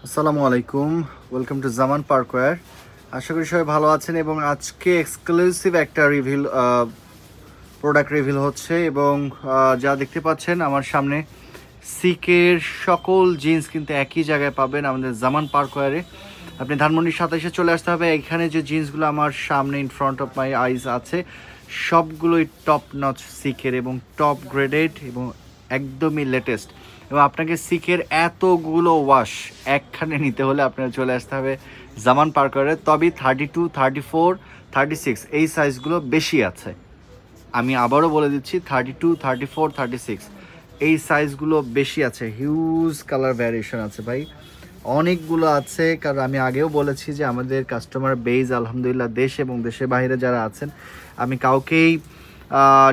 আসসালামু আলাইকুম, welcome to জামান পার্কওয়্যার। আশা করি সবাই ভালো আছেন এবং আজকে এক্সক্লুসিভ একটা প্রোডাক্ট রিভিল হচ্ছে এবং যা দেখতে পাচ্ছেন আমার সামনে সিকের সকল জিন্স কিন্তু একই জায়গায় পাবেন আমাদের জামান পার্কওয়্যারে। আপনি ধানমন্ডির 27-এ চলে আসতে হবে। এখানে যে জিন্সগুলো আমার সামনে ইন ফ্রন্ট অফ মাই আইজ আছে সবগুলোই টপ নচ সিকের এবং টপ গ্রেডেড এবং একদমই লেটেস্ট। এবং আপনাকে সিকের এতগুলো ওয়াশ একখানে নিতে হলে আপনার চলে আসতে হবে জামান পার্কওয়্যারে। তবে 32, 34, 36 এই সাইজগুলো বেশি আছে। আমি আবারও বলে দিচ্ছি 32, 34, 36 এই সাইজগুলো বেশি আছে। হিউজ কালার ভ্যারিয়েশন আছে ভাই, অনেকগুলো আছে। কারণ আমি আগেও বলেছি যে আমাদের কাস্টমার বেজ আলহামদুলিল্লাহ দেশ এবং দেশের বাইরে যারা আছেন, আমি কাউকেই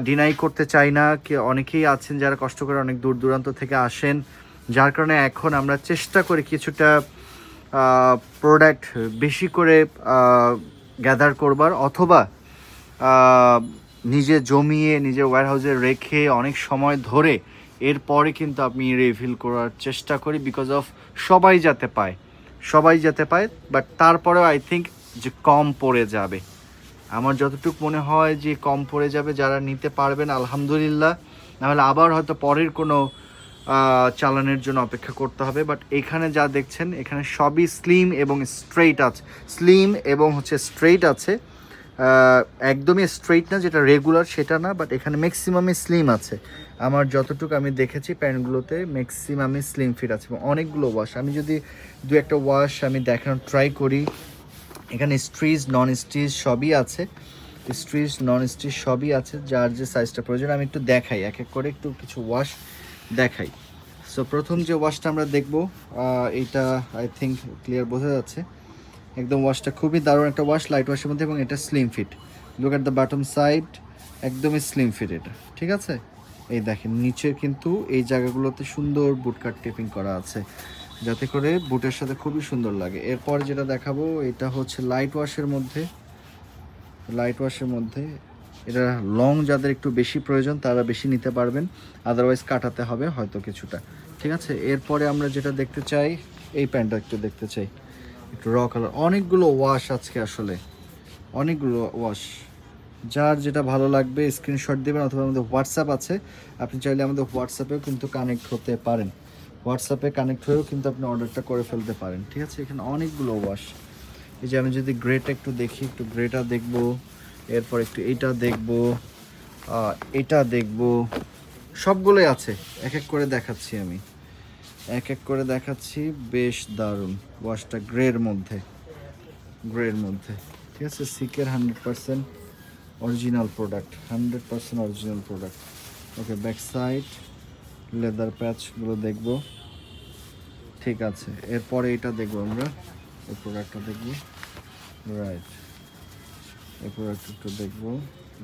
ডিনাই করতে চাই না। অনেকেই আছেন যারা কষ্ট করে অনেক দূর দূরান্ত থেকে আসেন, যার কারণে এখন আমরা চেষ্টা করি কিছুটা প্রোডাক্ট বেশি করে গ্যাদার করবার, অথবা নিজে জমিয়ে নিজের ওয়্যারহাউসে রেখে অনেক সময় ধরে এরপরে কিন্তু আমি রিভিল করার চেষ্টা করি, বিকজ অফ সবাই যাতে পায়। বাট তারপরেও আই থিঙ্ক যে কম পড়ে যাবে, আমার যতটুকু মনে হয় যে কম পড়ে যাবে। যারা নিতে পারবেন আলহামদুলিল্লাহ, নাহলে আবার হয়তো পরের কোনো চালানের জন্য অপেক্ষা করতে হবে। বাট এখানে যা দেখছেন এখানে সবই স্লিম এবং স্ট্রেইট আছে, স্ট্রেইট আছে। একদমই স্ট্রেইট না, যেটা রেগুলার সেটা না, বাট এখানে ম্যাক্সিমামই স্লিম আছে। আমার যতটুকু আমি দেখেছি প্যান্টগুলোতে ম্যাক্সিমামই স্লিম ফিট আছে এবং অনেকগুলো ওয়াশ। আমি যদি দু একটা ওয়াশ আমি দেখানোর ট্রাই করি, এখানে স্ট্রিচ নন স্ট্রিচ সবই আছে, যার যে সাইজটা প্রয়োজন। আমি একটু দেখাই এক এক করে, একটু কিছু ওয়াশ দেখাই। সো প্রথম যে ওয়াশটা আমরা দেখব, এইটা আই থিঙ্ক ক্লিয়ার বোঝা যাচ্ছে। একদম ওয়াশটা খুবই দারুণ একটা ওয়াশ, লাইট ওয়াশের মধ্যে, এবং এটা slim fit. Look at the bottom side, একদমই স্লিম ফিট এটা, ঠিক আছে। এই দেখেন নিচে কিন্তু এই জায়গাগুলোতে সুন্দর বুট কাট টেপিং করা আছে, যাতে করে বুটের সাথে খুবই সুন্দর লাগে। এরপর যেটা দেখাবো এটা হচ্ছে লাইট ওয়াশের মধ্যে। এটা লং যাদের একটু বেশি প্রয়োজন তারা বেশি নিতে পারবেন, আদারওয়াইজ কাটাতে হবে হয়তো কিছুটা, ঠিক আছে। এরপরে আমরা যেটা দেখতে চাই, এই প্যান্টটা একটু দেখতে চাই, একটু র কালার। অনেকগুলো ওয়াশ আজকে, আসলে অনেকগুলো ওয়াশ। যার যেটা ভালো লাগবে স্ক্রিনশট দেবেন, অথবা আমাদের হোয়াটসঅ্যাপ আছে, আপনি চাইলে আমাদের হোয়াটসঅ্যাপেও কিন্তু কানেক্ট হতে পারেন। হোয়াটসঅ্যাপে কানেক্ট হয়েও কিন্তু আপনি অর্ডারটা করে ফেলতে পারেন, ঠিক আছে। এখানে অনেকগুলো ওয়াশ। এই যে আমি যদি গ্রেটা একটু দেখি, একটু গ্রেটা দেখবো, এরপর একটু এটা দেখবো, এটা দেখবো, সবগুলোই আছে। এক এক করে দেখাচ্ছি বেশ দারুণ ওয়াশটা, গ্রের মধ্যে, ঠিক আছে। সিকের 100% অরিজিনাল প্রোডাক্ট, ওকে। ব্যাক সাইড লেদার প্যাচগুলো দেখবো, ঠিক আছে। এরপরে এটা দেখবো আমরা, এই প্রোডাক্টটা দেখবো, রাইট। এই প্রোডাক্ট একটু দেখবো,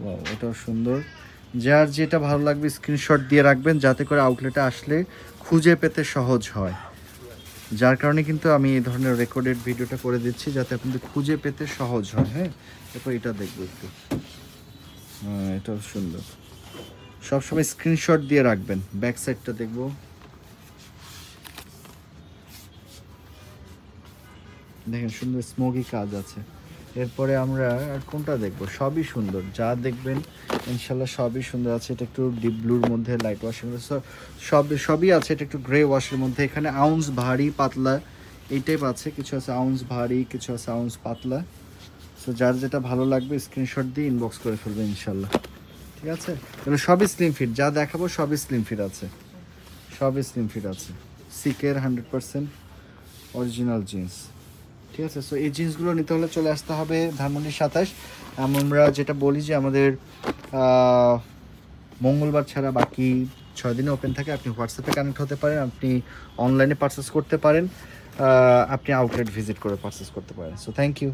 ওয়াও এটাও সুন্দর। যার যেটা ভালো লাগবে স্ক্রিনশট দিয়ে রাখবেন, যাতে করে আউটলেটে আসলে খুঁজে পেতে সহজ হয়। যার কারণে কিন্তু আমি এই ধরনের রেকর্ডেড ভিডিওটা করে দিচ্ছি, যাতে আপনাদের খুঁজে পেতে সহজ হয়। হ্যাঁ, এরপর এটা দেখবো একটু, এটাও সুন্দর। সবসময় স্ক্রিনশট দিয়ে রাখবেন। ব্যাক সাইডটা দেখবো, দেখেন সুন্দর স্মোকি কাজ আছে। এরপরে আমরা আর কোনটা দেখবো, সবই সুন্দর, যা দেখবেন ইনশাল্লাহ সবই সুন্দর আছে। এটা একটু ডিপ ব্লুর মধ্যে, লাইট ওয়াশের মধ্যে, সবই আছে। এটা একটু গ্রে ওয়াশের মধ্যে। এখানে আউন্স ভারী পাতলা এই টাইপ আছে, কিছু আছে আউন্স ভারী, কিছু আছে আউন্স পাতলা। সো যার যেটা ভালো লাগবে স্ক্রিনশট দিয়ে ইনবক্স করে ফেলবে ইনশাল্লাহ, ঠিক আছে। এগুলো সবই স্লিম ফিট, যা দেখাবো সবই স্লিম ফিট আছে। সিকের 100% অরিজিনাল জিন্স, ঠিক আছে। সো এই জিন্সগুলো নিতে হলে চলে আসতে হবে ধানমন্ডি 27। আমরা যেটা বলি যে আমাদের মঙ্গলবার ছাড়া বাকি 6 দিনে ওপেন থাকে। আপনি হোয়াটসঅ্যাপে কানেক্ট হতে পারেন, আপনি অনলাইনে পারচেস করতে পারেন, আপনি আউটলেট ভিজিট করে পারচেস করতে পারেন। So thank you.